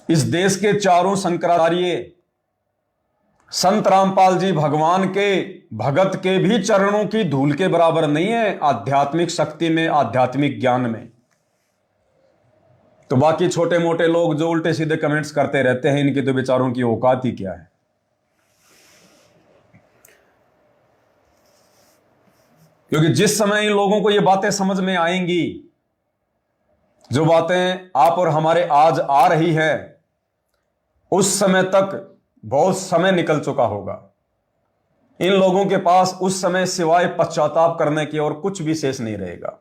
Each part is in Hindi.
इस देश के चारों शंकराचार्य संत रामपाल जी भगवान के भगत के भी चरणों की धूल के बराबर नहीं है आध्यात्मिक शक्ति में, आध्यात्मिक ज्ञान में। तो बाकी छोटे मोटे लोग जो उल्टे सीधे कमेंट्स करते रहते हैं, इनकी तो बेचारों की औकात ही क्या है। क्योंकि जिस समय इन लोगों को ये बातें समझ में आएंगी, जो बातें आप और हमारे आज आ रही है, उस समय तक बहुत समय निकल चुका होगा। इन लोगों के पास उस समय सिवाय पश्चाताप करने की और कुछ भी शेष नहीं रहेगा।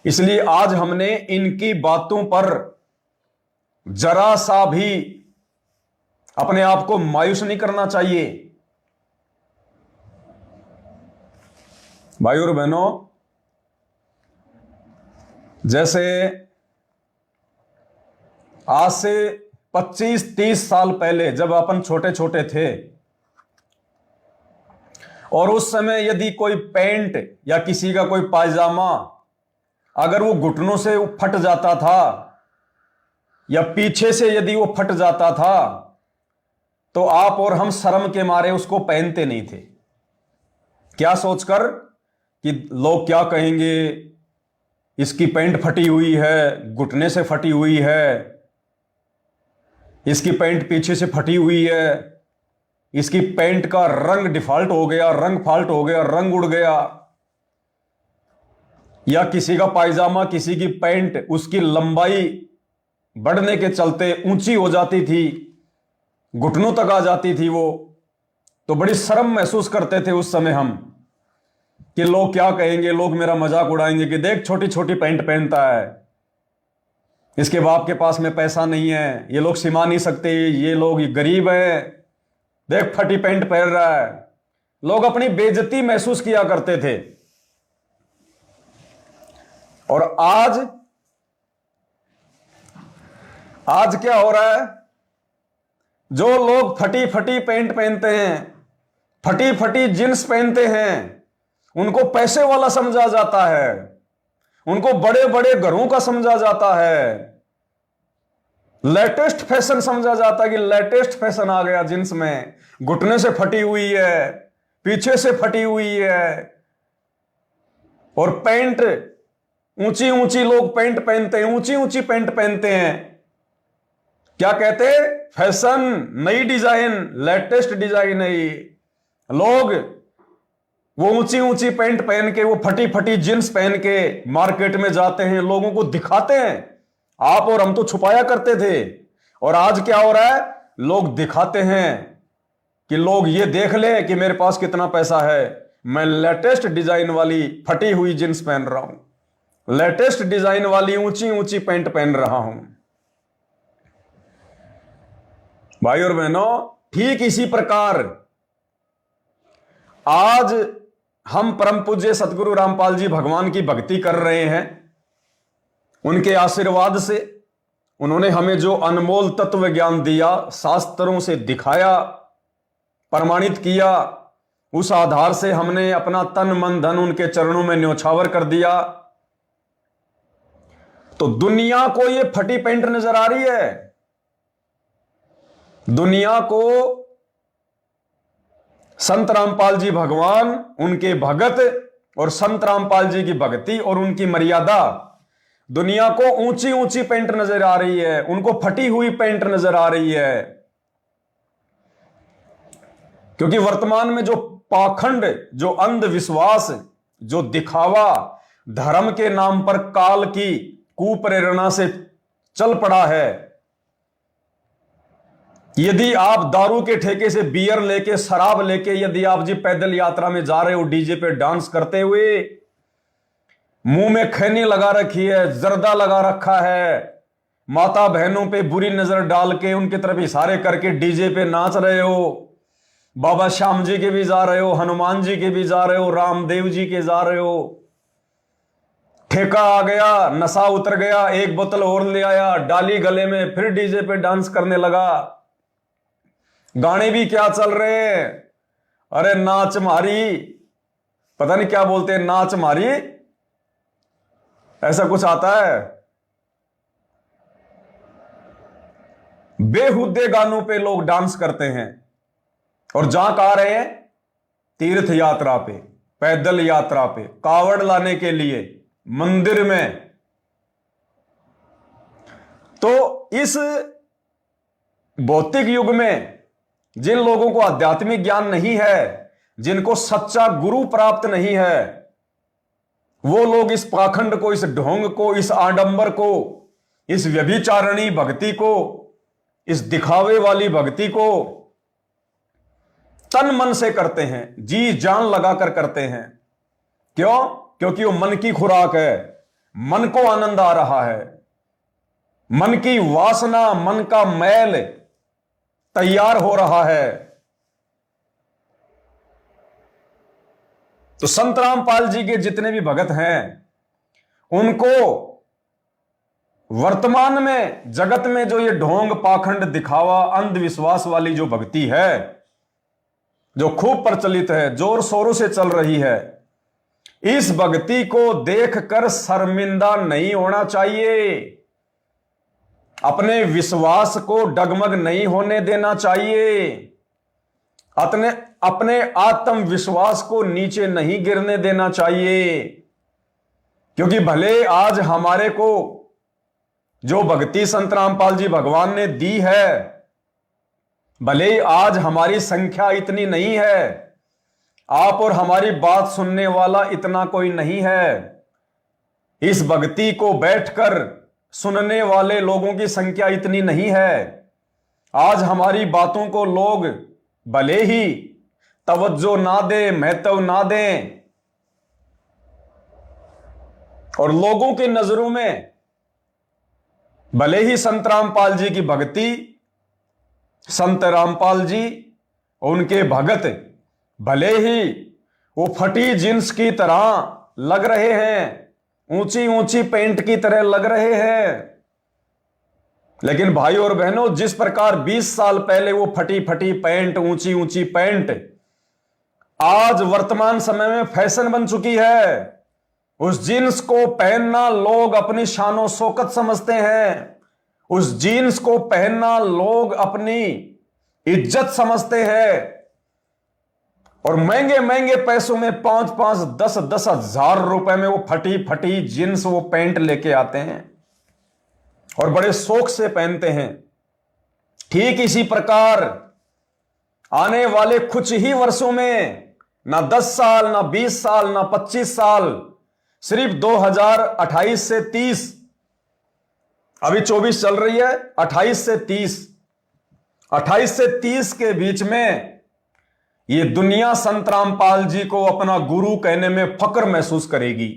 इसलिए आज हमने इनकी बातों पर जरा सा भी अपने आप को मायूस नहीं करना चाहिए। भाइयों और बहनों, जैसे आज से 25-30 साल पहले जब अपन छोटे छोटे थे और उस समय यदि कोई पैंट या किसी का कोई पायजामा अगर वो घुटनों से फट जाता था या पीछे से यदि वो फट जाता था तो आप और हम शर्म के मारे उसको पहनते नहीं थे। क्या सोचकर कि लोग क्या कहेंगे, इसकी पैंट फटी हुई है, घुटने से फटी हुई है, इसकी पैंट पीछे से फटी हुई है, इसकी पैंट का रंग डिफॉल्ट हो गया, रंग फॉल्ट हो गया, रंग उड़ गया। या किसी का पायजामा, किसी की पैंट, उसकी लंबाई बढ़ने के चलते ऊंची हो जाती थी, घुटनों तक आ जाती थी वो, तो बड़ी शर्म महसूस करते थे उस समय हम कि लोग क्या कहेंगे, लोग मेरा मजाक उड़ाएंगे कि देख छोटी छोटी पैंट पहनता है, इसके बाप के पास में पैसा नहीं है, ये लोग सिमा नहीं सकते, ये लोग गरीब है, देख फटी पैंट पहन रहा है। लोग अपनी बेइज्जती महसूस किया करते थे। और आज क्या हो रहा है, जो लोग फटी फटी पैंट पहनते हैं, फटी फटी जींस पहनते हैं, उनको पैसे वाला समझा जाता है, उनको बड़े बड़े घरों का समझा जाता है, लेटेस्ट फैशन समझा जाता है कि लेटेस्ट फैशन आ गया जींस में, घुटने से फटी हुई है, पीछे से फटी हुई है, और पैंट ऊंची ऊंची लोग पैंट पहनते हैं, ऊंची ऊंची पैंट पहनते हैं। क्या कहते हैं? फैशन, नई डिजाइन, लेटेस्ट डिजाइन है ये। लोग वो ऊंची ऊंची पैंट पहन के, वो फटी फटी जींस पहन के मार्केट में जाते हैं, लोगों को दिखाते हैं। आप और हम तो छुपाया करते थे, और आज क्या हो रहा है, लोग दिखाते हैं कि लोग ये देख ले कि मेरे पास कितना पैसा है, मैं लेटेस्ट डिजाइन वाली फटी हुई जींस पहन रहा हूं, लेटेस्ट डिजाइन वाली ऊंची ऊंची पैंट पहन रहा हूं। भाई और बहनों, ठीक इसी प्रकार आज हम परम पूज्य सतगुरु रामपाल जी भगवान की भक्ति कर रहे हैं। उनके आशीर्वाद से उन्होंने हमें जो अनमोल तत्व ज्ञान दिया, शास्त्रों से दिखाया, प्रमाणित किया, उस आधार से हमने अपना तन मन धन उनके चरणों में न्योछावर कर दिया। तो दुनिया को ये फटी पैंट नजर आ रही है, दुनिया को संत रामपाल जी भगवान, उनके भगत और संत रामपाल जी की भक्ति और उनकी मर्यादा, दुनिया को ऊंची ऊंची पैंट नजर आ रही है, उनको फटी हुई पैंट नजर आ रही है। क्योंकि वर्तमान में जो पाखंड, जो अंधविश्वास, जो दिखावा धर्म के नाम पर काल की कुप्रेरणा से चल पड़ा है। यदि आप दारू के ठेके से बियर लेके, शराब लेके यदि आप जी पैदल यात्रा में जा रहे हो, डीजे पे डांस करते हुए, मुंह में खैनी लगा रखी है, जर्दा लगा रखा है, माता बहनों पे बुरी नजर डाल के उनकी तरफ इशारे करके डीजे पे नाच रहे हो, बाबा श्याम जी के भी जा रहे हो, हनुमान जी के भी जा रहे हो, रामदेव जी के जा रहे हो, ठेका आ गया, नशा उतर गया, एक बोतल और ले आया, डाली गले में, फिर डीजे पे डांस करने लगा। गाने भी क्या चल रहे हैं, अरे नाच मारी, पता नहीं क्या बोलते हैं, नाच मारी, ऐसा कुछ आता है। बेहुद्दे गानों पे लोग डांस करते हैं और जहां कहा रहे हैं, तीर्थ यात्रा पे, पैदल यात्रा पे, कावड़ लाने के लिए मंदिर में। तो इस भौतिक युग में जिन लोगों को आध्यात्मिक ज्ञान नहीं है, जिनको सच्चा गुरु प्राप्त नहीं है, वो लोग इस पाखंड को, इस ढोंग को, इस आडंबर को, इस व्यभिचारणी भक्ति को, इस दिखावे वाली भक्ति को तन मन से करते हैं, जी जान लगाकर करते हैं। क्यों? क्योंकि वो मन की खुराक है, मन को आनंद आ रहा है, मन की वासना, मन का मैल तैयार हो रहा है। तो संत रामपाल जी के जितने भी भगत हैं, उनको वर्तमान में जगत में जो ये ढोंग, पाखंड, दिखावा, अंधविश्वास वाली जो भक्ति है, जो खूब प्रचलित है, जोर शोरों से चल रही है, इस भक्ति को देखकर शर्मिंदा नहीं होना चाहिए। अपने विश्वास को डगमग नहीं होने देना चाहिए। अपने आत्मविश्वास को नीचे नहीं गिरने देना चाहिए। क्योंकि भले आज हमारे को जो भक्ति संत रामपाल जी भगवान ने दी है, भले ही आज हमारी संख्या इतनी नहीं है, आप और हमारी बात सुनने वाला इतना कोई नहीं है, इस भक्ति को बैठकर सुनने वाले लोगों की संख्या इतनी नहीं है। आज हमारी बातों को लोग भले ही तवज्जो ना दें, महत्व ना दें, और लोगों की नजरों में भले ही संत रामपाल जी की भक्ति, संत रामपाल जी, उनके भगत भले ही वो फटी जींस की तरह लग रहे हैं, ऊंची ऊंची पैंट की तरह लग रहे हैं, लेकिन भाई और बहनों, जिस प्रकार 20 साल पहले वो फटी फटी पैंट, ऊंची ऊंची पैंट आज वर्तमान समय में फैशन बन चुकी है, उस जीन्स को पहनना लोग अपनी शानो शौकत समझते हैं, उस जीन्स को पहनना लोग अपनी इज्जत समझते हैं, और महंगे महंगे पैसों में 5-5, 10-10 हजार रुपए में वो फटी फटी जीन्स, वो पैंट लेके आते हैं और बड़े शौक से पहनते हैं। ठीक इसी प्रकार आने वाले कुछ ही वर्षों में, ना 10 साल, ना 20 साल, ना 25 साल, सिर्फ 2028 से 30, अभी 24 चल रही है, 28 से 30 के बीच में ये दुनिया संत रामपाल जी को अपना गुरु कहने में फक्र महसूस करेगी।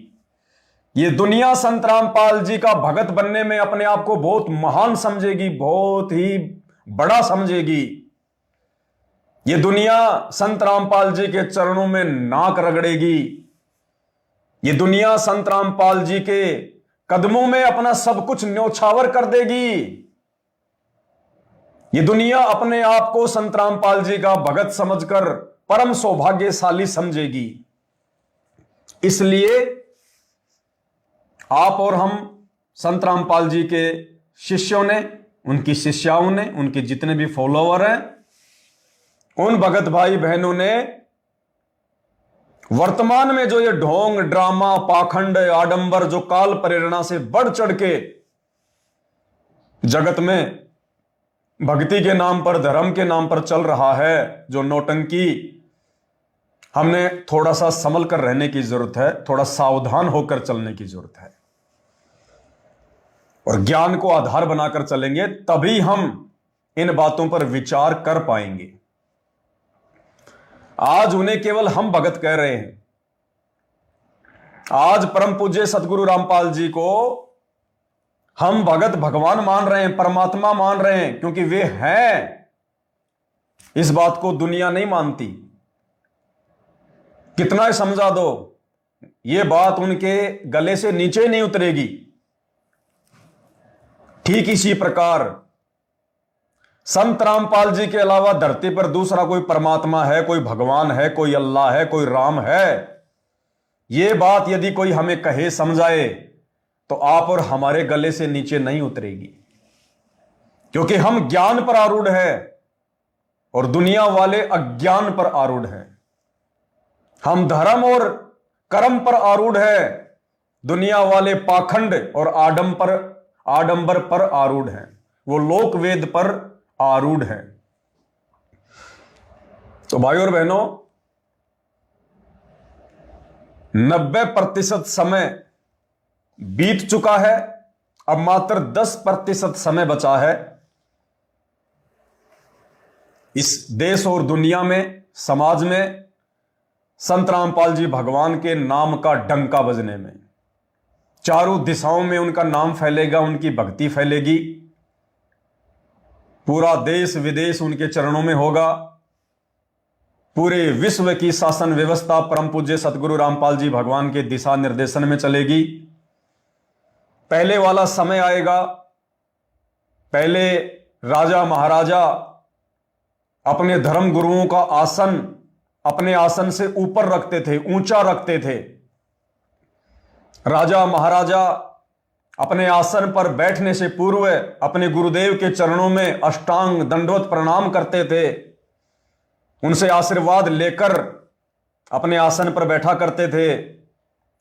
ये दुनिया संत रामपाल जी का भगत बनने में अपने आप को बहुत महान समझेगी, बहुत ही बड़ा समझेगी। ये दुनिया संत रामपाल जी के चरणों में नाक रगड़ेगी। ये दुनिया संत रामपाल जी के कदमों में अपना सब कुछ न्योछावर कर देगी। ये दुनिया अपने आप को संत रामपाल जी का भगत समझकर परम सौभाग्यशाली समझेगी। इसलिए आप और हम संत रामपाल जी के शिष्यों ने, उनकी शिष्याओं ने, उनके जितने भी फॉलोवर हैं, उन भगत भाई बहनों ने वर्तमान में जो ये ढोंग, ड्रामा, पाखंड, आडंबर जो काल प्रेरणा से बढ़ चढ़ के जगत में भक्ति के नाम पर, धर्म के नाम पर चल रहा है, जो नौटंकी, हमने थोड़ा सा संभल कर रहने की जरूरत है, थोड़ा सावधान होकर चलने की जरूरत है, और ज्ञान को आधार बनाकर चलेंगे, तभी हम इन बातों पर विचार कर पाएंगे। आज उन्हें केवल हम भगत कह रहे हैं। आज परम पूज्य सतगुरु रामपाल जी को हम भगत, भगवान मान रहे हैं, परमात्मा मान रहे हैं, क्योंकि वे हैं। इस बात को दुनिया नहीं मानती। कितना ही समझा दो, यह बात उनके गले से नीचे नहीं उतरेगी। ठीक इसी प्रकार संत रामपाल जी के अलावा धरती पर दूसरा कोई परमात्मा है, कोई भगवान है, कोई अल्लाह है, कोई राम है, यह बात यदि कोई हमें कहे, समझाए, तो आप और हमारे गले से नीचे नहीं उतरेगी। क्योंकि हम ज्ञान पर आरूढ़ है और दुनिया वाले अज्ञान पर आरूढ़ है। हम धर्म और कर्म पर आरूढ़ है, दुनिया वाले पाखंड और आडंबर पर आरूढ़ है, वो लोक वेद पर आरूढ़ है। तो भाई और बहनों, 90% समय बीत चुका है, अब मात्र 10% समय बचा है इस देश और दुनिया में, समाज में संत रामपाल जी भगवान के नाम का डंका बजने में। चारों दिशाओं में उनका नाम फैलेगा, उनकी भक्ति फैलेगी, पूरा देश विदेश उनके चरणों में होगा, पूरे विश्व की शासन व्यवस्था परम पूज्य सतगुरु रामपाल जी भगवान के दिशा निर्देशन में चलेगी। पहले वाला समय आएगा, पहले राजा महाराजा अपने धर्म गुरुओं का आसन अपने आसन से ऊपर रखते थे, ऊंचा रखते थे। राजा महाराजा अपने आसन पर बैठने से पूर्व अपने गुरुदेव के चरणों में अष्टांग दंडवत प्रणाम करते थे, उनसे आशीर्वाद लेकर अपने आसन पर बैठा करते थे,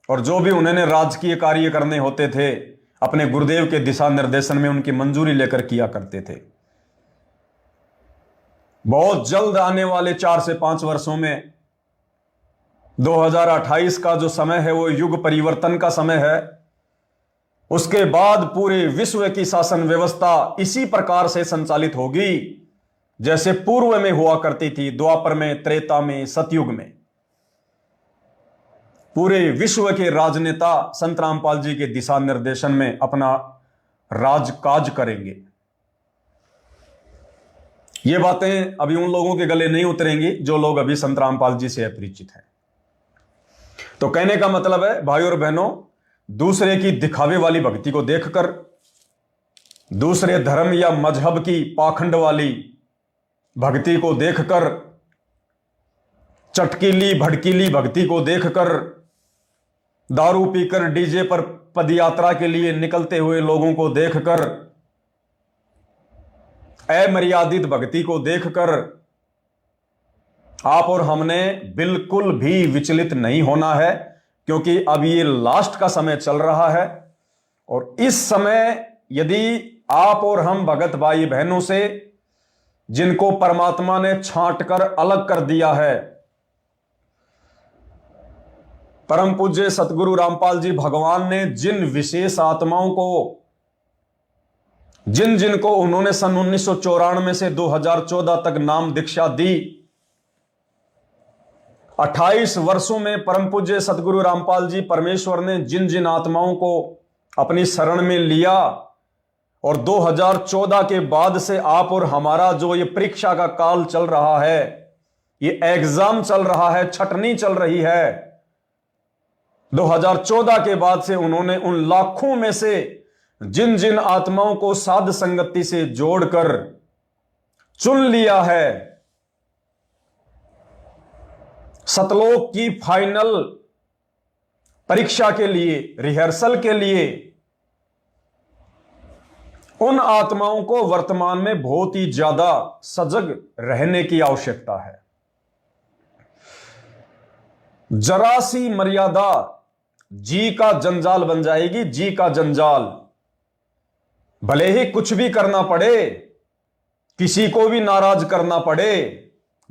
और जो भी उन्होंने राजकीय कार्य करने होते थे अपने गुरुदेव के दिशा निर्देशन में उनकी मंजूरी लेकर किया करते थे। बहुत जल्द आने वाले 4 से 5 वर्षों में 2028 का जो समय है वो युग परिवर्तन का समय है। उसके बाद पूरे विश्व की शासन व्यवस्था इसी प्रकार से संचालित होगी जैसे पूर्व में हुआ करती थी, द्वापर में, त्रेता में, सतयुग में। पूरे विश्व के राजनेता संत रामपाल जी के दिशा निर्देशन में अपना राजकाज करेंगे। ये बातें अभी उन लोगों के गले नहीं उतरेंगी जो लोग अभी संत रामपाल जी से अपरिचित हैं। तो कहने का मतलब है भाई और बहनों, दूसरे की दिखावे वाली भक्ति को देखकर, दूसरे धर्म या मजहब की पाखंड वाली भक्ति को देखकर, चटकीली भड़कीली भक्ति को देखकर, दारू पीकर डीजे पर पदयात्रा के लिए निकलते हुए लोगों को देखकर, अमर्यादित भक्ति को देखकर आप और हमने बिल्कुल भी विचलित नहीं होना है, क्योंकि अब ये लास्ट का समय चल रहा है। और इस समय यदि आप और हम भगत भाई बहनों से, जिनको परमात्मा ने छांट कर अलग कर दिया है, परम पूज्य सतगुरु रामपाल जी भगवान ने जिन विशेष आत्माओं को, जिनको उन्होंने सन 1994 से 2014 तक नाम दीक्षा दी, 28 वर्षों में परम पूज्य सतगुरु रामपाल जी परमेश्वर ने जिन आत्माओं को अपनी शरण में लिया, और 2014 के बाद से आप और हमारा जो ये परीक्षा का काल चल रहा है, ये एग्जाम चल रहा है, छटनी चल रही है, 2014 के बाद से उन्होंने उन लाखों में से जिन आत्माओं को साध संगति से जोड़कर चुन लिया है, सतलोक की फाइनल परीक्षा के लिए, रिहर्सल के लिए, उन आत्माओं को वर्तमान में बहुत ही ज्यादा सजग रहने की आवश्यकता है। जरा सी मर्यादा जी का जंजाल बन जाएगी, जी का जंजाल। भले ही कुछ भी करना पड़े, किसी को भी नाराज करना पड़े,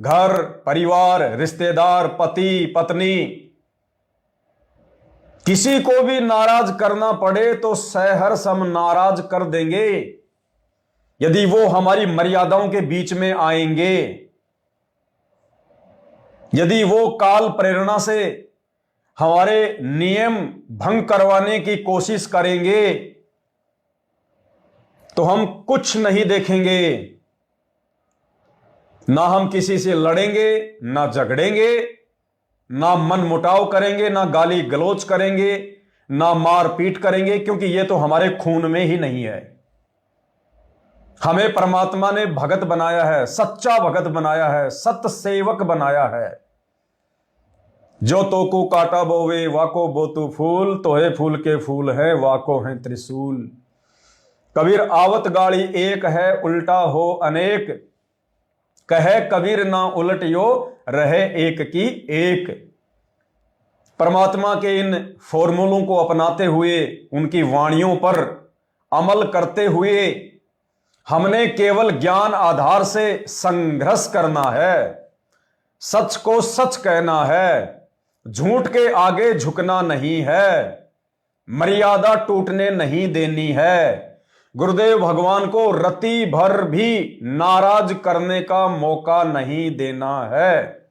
घर परिवार रिश्तेदार पति पत्नी, किसी को भी नाराज करना पड़े तो सहर्ष हम नाराज कर देंगे यदि वो हमारी मर्यादाओं के बीच में आएंगे, यदि वो काल प्रेरणा से हमारे नियम भंग करवाने की कोशिश करेंगे तो हम कुछ नहीं देखेंगे। ना हम किसी से लड़ेंगे, ना झगड़ेंगे, ना मन मुटाव करेंगे, ना गाली गलौज करेंगे, ना मार पीट करेंगे, क्योंकि ये तो हमारे खून में ही नहीं है। हमें परमात्मा ने भगत बनाया है, सच्चा भगत बनाया है, सत्य सेवक बनाया है। जो तो को काटा बोवे वाको बोतु फूल, तो है फूल के फूल है वाको है त्रिशूल। कबीर आवत गाड़ी एक है, उल्टा हो अनेक। कहे कबीर ना उलट यो, रहे एक की एक। परमात्मा के इन फॉर्मूलों को अपनाते हुए, उनकी वाणियों पर अमल करते हुए हमने केवल ज्ञान आधार से संघर्ष करना है। सच को सच कहना है, झूठ के आगे झुकना नहीं है, मर्यादा टूटने नहीं देनी है। गुरुदेव भगवान को रति भर भी नाराज करने का मौका नहीं देना है।